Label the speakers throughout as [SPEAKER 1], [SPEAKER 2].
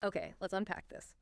[SPEAKER 1] Okay, let's unpack this.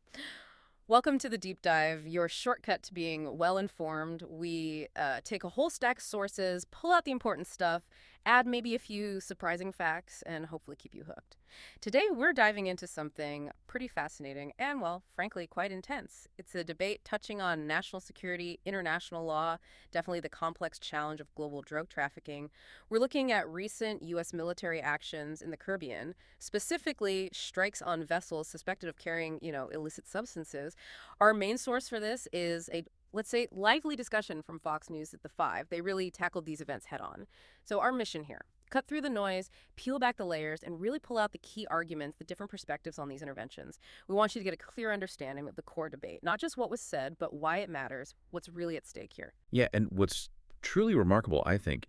[SPEAKER 1] Welcome to the deep dive, your shortcut to being well-informed. We take a whole stack of sources, pull out the important stuff, add maybe a few surprising facts, and hopefully keep you hooked. Today, we're diving into something pretty fascinating and, well, frankly, quite intense. It's a debate touching on national security, international law, definitely the complex challenge of global drug trafficking. We're looking at recent U.S. military actions in the Caribbean, specifically strikes on vessels suspected of carrying, illicit substances. Our main source for this is a, let's say, lively discussion from Fox News at the 5. They really tackled these events head on. So our mission here, cut through the noise, peel back the layers, and really pull out the key arguments, the different perspectives on these interventions. We want you to get a clear understanding of the core debate, not just what was said, but why it matters, what's really at stake here.
[SPEAKER 2] Yeah, and what's truly remarkable, I think,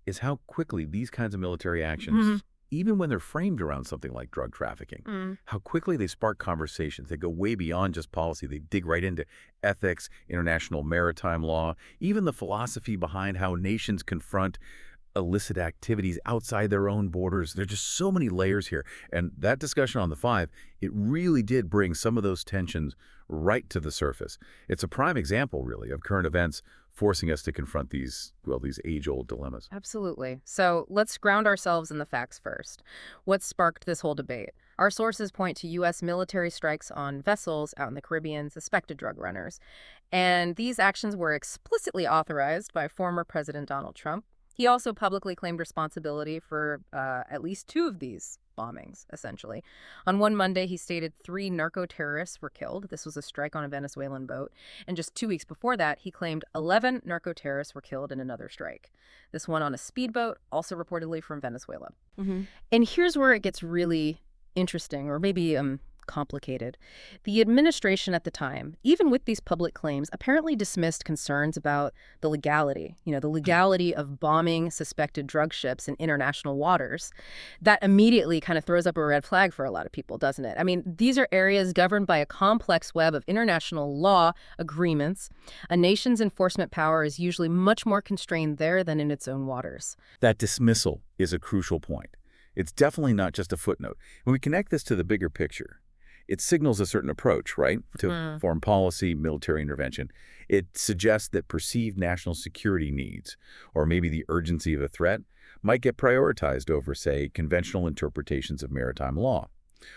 [SPEAKER 2] is how quickly these kinds of military actions, even when they're framed around something like drug trafficking,
[SPEAKER 1] Mm.
[SPEAKER 2] how quickly they spark conversations. They go way beyond just policy. They dig right into ethics, international maritime law, even the philosophy behind how nations confront illicit activities outside their own borders. There are just so many layers here. And that discussion on the 5, it really did bring some of those tensions right to the surface. It's a prime example, really, of current events forcing us to confront these age-old dilemmas.
[SPEAKER 1] Absolutely. So let's ground ourselves in the facts first. What sparked this whole debate? Our sources point to U.S. military strikes on vessels out in the Caribbean, suspected drug runners. And these actions were explicitly authorized by former President Donald Trump. He also publicly claimed responsibility for at least 2 of these bombings, essentially. On one Monday, he stated 3 narco-terrorists were killed. This was a strike on a Venezuelan boat. And just 2 weeks before that, he claimed 11 narco-terrorists were killed in another strike. This one on a speedboat, also reportedly from Venezuela. And here's where it gets really interesting, or maybe complicated. The administration at the time, even with these public claims, apparently dismissed concerns about the legality of bombing suspected drug ships in international waters. That immediately kind of throws up a red flag for a lot of people, doesn't it? I mean, these are areas governed by a complex web of international law agreements. A nation's enforcement power is usually much more constrained there than in its own waters.
[SPEAKER 2] That dismissal is a crucial point. It's definitely not just a footnote. When we connect this to the bigger picture, it signals a certain approach, right, to foreign policy, military intervention. It suggests that perceived national security needs, or maybe the urgency of a threat, might get prioritized over, say, conventional interpretations of maritime law,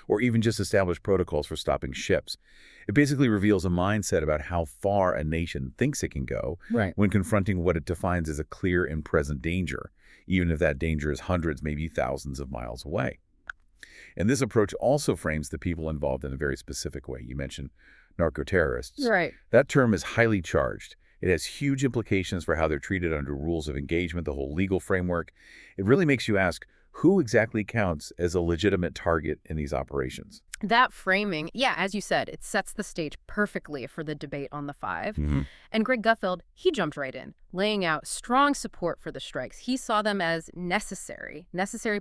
[SPEAKER 2] or even just established protocols for stopping ships. It basically reveals a mindset about how far a nation thinks it can go when confronting what it defines as a clear and present danger, even if that danger is hundreds, maybe thousands of miles away. And this approach also frames the people involved in a very specific way. You mentioned narco-terrorists.
[SPEAKER 1] Right.
[SPEAKER 2] That term is highly charged. It has huge implications for how they're treated under rules of engagement, the whole legal framework. It really makes you ask, who exactly counts as a legitimate target in these operations?
[SPEAKER 1] That framing, yeah, as you said, it sets the stage perfectly for the debate on the 5. And Greg Gutfeld, he jumped right in, laying out strong support for the strikes. He saw them as necessary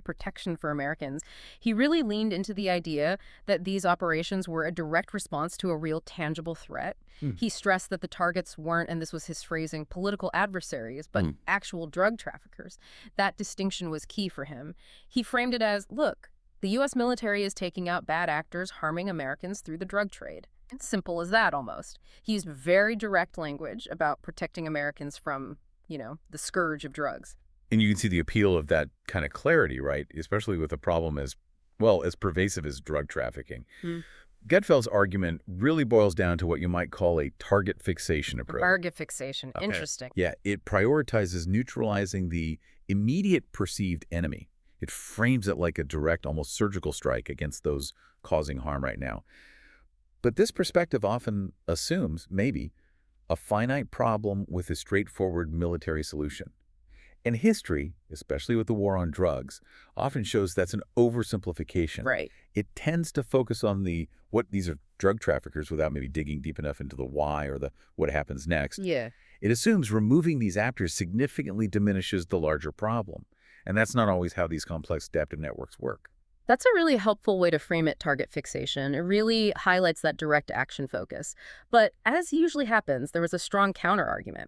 [SPEAKER 1] protection for Americans. He really leaned into the idea that these operations were a direct response to a real tangible threat. He stressed that the targets weren't, and this was his phrasing, political adversaries, but actual drug traffickers. That distinction was key for him. He framed it as, look, the U.S. military is taking out bad actors harming Americans through the drug trade. It's simple as that, almost. He used very direct language about protecting Americans from, the scourge of drugs.
[SPEAKER 2] And you can see the appeal of that kind of clarity, right? Especially with a problem as pervasive as drug trafficking. Gutfeld's argument really boils down to what you might call a target fixation approach.
[SPEAKER 1] Target fixation.
[SPEAKER 2] Okay.
[SPEAKER 1] Interesting.
[SPEAKER 2] Yeah, it prioritizes neutralizing the immediate perceived enemy. It frames it like a direct, almost surgical strike against those causing harm right now. But this perspective often assumes, maybe, a finite problem with a straightforward military solution. And history, especially with the war on drugs, often shows that's an oversimplification.
[SPEAKER 1] Right.
[SPEAKER 2] It tends to focus on what these are drug traffickers without maybe digging deep enough into the why or what happens next.
[SPEAKER 1] Yeah.
[SPEAKER 2] It assumes removing these actors significantly diminishes the larger problem. And that's not always how these complex adaptive networks work.
[SPEAKER 1] That's a really helpful way to frame it, target fixation. It really highlights that direct action focus. But as usually happens, there was a strong counterargument.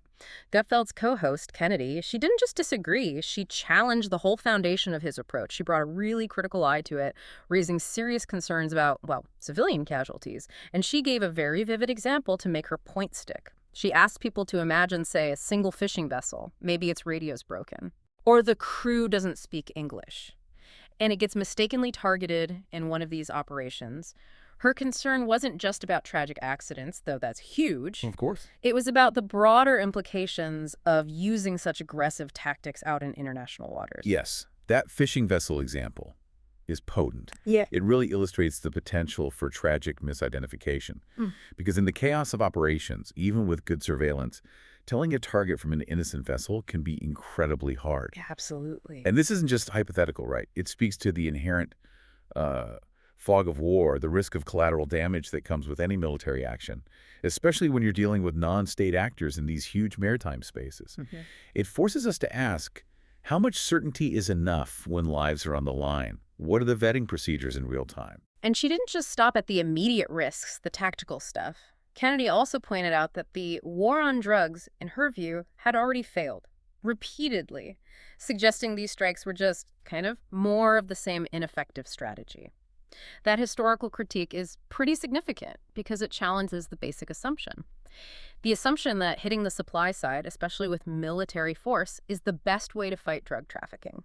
[SPEAKER 1] Gutfeld's co-host, Kennedy, she didn't just disagree, she challenged the whole foundation of his approach. She brought a really critical eye to it, raising serious concerns about, well, civilian casualties. And she gave a very vivid example to make her point stick. She asked people to imagine, say, a single fishing vessel. Maybe its radio's broken. Or the crew doesn't speak English, and it gets mistakenly targeted in one of these operations. Her concern wasn't just about tragic accidents, though that's huge.
[SPEAKER 2] Of course.
[SPEAKER 1] It was about the broader implications of using such aggressive tactics out in international waters.
[SPEAKER 2] Yes, that fishing vessel example is potent.
[SPEAKER 1] Yeah.
[SPEAKER 2] It really illustrates the potential for tragic misidentification. Because in the chaos of operations, even with good surveillance, telling a target from an innocent vessel can be incredibly hard.
[SPEAKER 1] Absolutely.
[SPEAKER 2] And this isn't just hypothetical, right? It speaks to the inherent fog of war, the risk of collateral damage that comes with any military action, especially when you're dealing with non-state actors in these huge maritime spaces. It forces us to ask, how much certainty is enough when lives are on the line? What are the vetting procedures in real time?
[SPEAKER 1] And she didn't just stop at the immediate risks, the tactical stuff. Kennedy also pointed out that the war on drugs, in her view, had already failed, repeatedly, suggesting these strikes were just kind of more of the same ineffective strategy. That historical critique is pretty significant because it challenges the basic assumption. The assumption that hitting the supply side, especially with military force, is the best way to fight drug trafficking.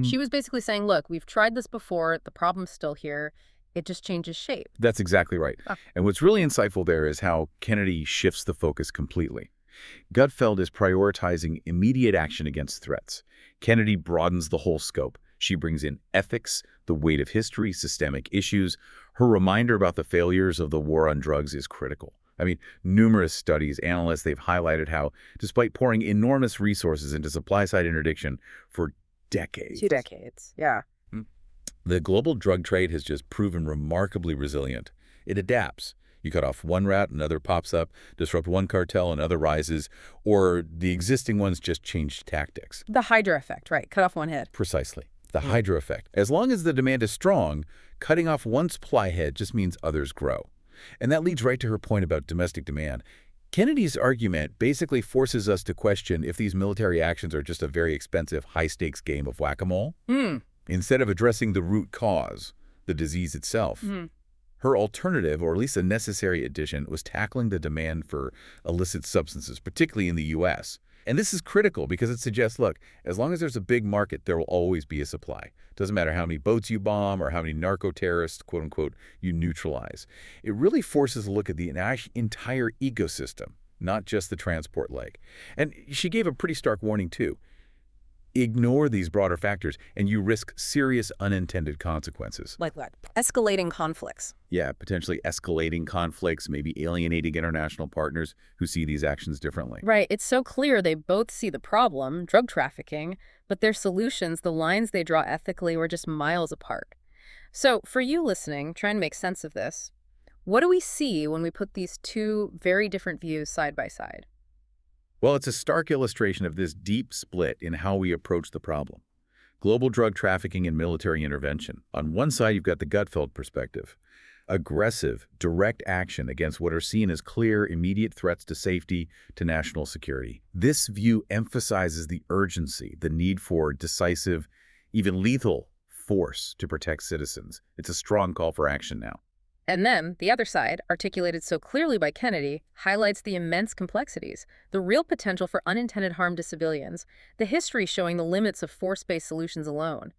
[SPEAKER 1] She was basically saying, look, we've tried this before, the problem's still here, it just changes shape.
[SPEAKER 2] That's exactly right. And what's really insightful there is how Kennedy shifts the focus completely. Gutfeld is prioritizing immediate action against threats. Kennedy broadens the whole scope. She brings in ethics, the weight of history, systemic issues. Her reminder about the failures of the war on drugs is critical. I mean, numerous studies, analysts, they've highlighted how, despite pouring enormous resources into supply-side interdiction for decades.
[SPEAKER 1] 2 decades, yeah.
[SPEAKER 2] The global drug trade has just proven remarkably resilient. It adapts. You cut off one route, another pops up, disrupt one cartel, another rises, or the existing ones just change tactics.
[SPEAKER 1] The Hydra effect, right, cut off one head.
[SPEAKER 2] Precisely. The Hydra effect. As long as the demand is strong, cutting off one supply head just means others grow. And that leads right to her point about domestic demand. Kennedy's argument basically forces us to question if these military actions are just a very expensive, high-stakes game of whack-a-mole. Instead of addressing the root cause, the disease itself. Her alternative, or at least a necessary addition, was tackling the demand for illicit substances, particularly in the U.S. And this is critical because it suggests, look, as long as there's a big market, there will always be a supply. Doesn't matter how many boats you bomb or how many narco-terrorists, quote-unquote, you neutralize. It really forces a look at the entire ecosystem, not just the transport leg. And she gave a pretty stark warning, too. Ignore these broader factors, and you risk serious unintended consequences.
[SPEAKER 1] Like what? Escalating conflicts.
[SPEAKER 2] Yeah, potentially escalating conflicts, maybe alienating international partners who see these actions differently.
[SPEAKER 1] Right. It's so clear they both see the problem, drug trafficking, but their solutions, the lines they draw ethically, were just miles apart. So for you listening, try and make sense of this. What do we see when we put these two very different views side by side?
[SPEAKER 2] Well, it's a stark illustration of this deep split in how we approach the problem. Global drug trafficking and military intervention. On one side, you've got the Gutfeld perspective. Aggressive, direct action against what are seen as clear, immediate threats to safety, to national security. This view emphasizes the urgency, the need for decisive, even lethal force to protect citizens. It's a strong call for action now.
[SPEAKER 1] And then, the other side, articulated so clearly by Kennedy, highlights the immense complexities, the real potential for unintended harm to civilians, the history showing the limits of force-based solutions alone.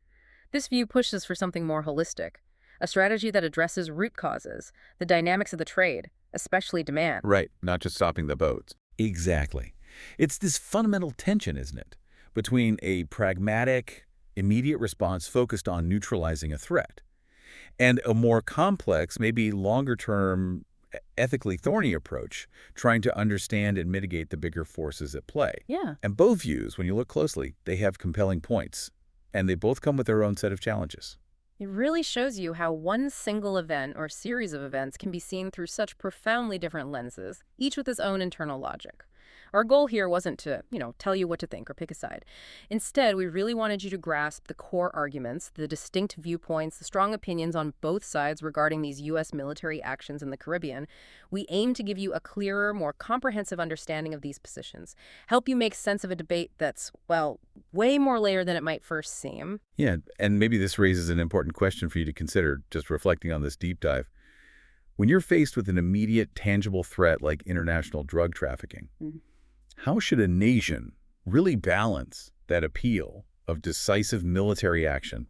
[SPEAKER 1] This view pushes for something more holistic, a strategy that addresses root causes, the dynamics of the trade, especially demand.
[SPEAKER 2] Right, not just stopping the boats. Exactly. It's this fundamental tension, isn't it, between a pragmatic, immediate response focused on neutralizing a threat and a more complex, maybe longer-term, ethically thorny approach, trying to understand and mitigate the bigger forces at play.
[SPEAKER 1] Yeah.
[SPEAKER 2] And both views, when you look closely, they have compelling points, and they both come with their own set of challenges.
[SPEAKER 1] It really shows you how one single event or series of events can be seen through such profoundly different lenses, each with its own internal logic. Our goal here wasn't to, tell you what to think or pick a side. Instead, we really wanted you to grasp the core arguments, the distinct viewpoints, the strong opinions on both sides regarding these U.S. military actions in the Caribbean. We aim to give you a clearer, more comprehensive understanding of these positions, help you make sense of a debate that's, well, way more layered than it might first seem.
[SPEAKER 2] Yeah, and maybe this raises an important question for you to consider, just reflecting on this deep dive. When you're faced with an immediate, tangible threat like international drug trafficking, how should a nation really balance that appeal of decisive military action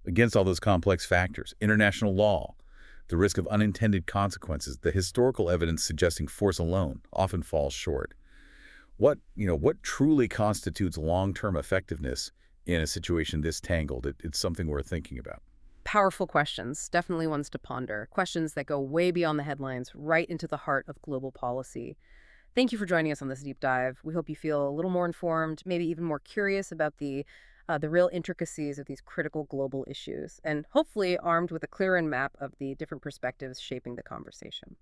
[SPEAKER 2] against all those complex factors, international law, the risk of unintended consequences, the historical evidence suggesting force alone often falls short? What truly constitutes long-term effectiveness in a situation this tangled? It's something worth thinking about.
[SPEAKER 1] Powerful questions, definitely ones to ponder. Questions that go way beyond the headlines, right into the heart of global policy. Thank you for joining us on this deep dive. We hope you feel a little more informed, maybe even more curious about the real intricacies of these critical global issues, and hopefully armed with a clearer map of the different perspectives shaping the conversation.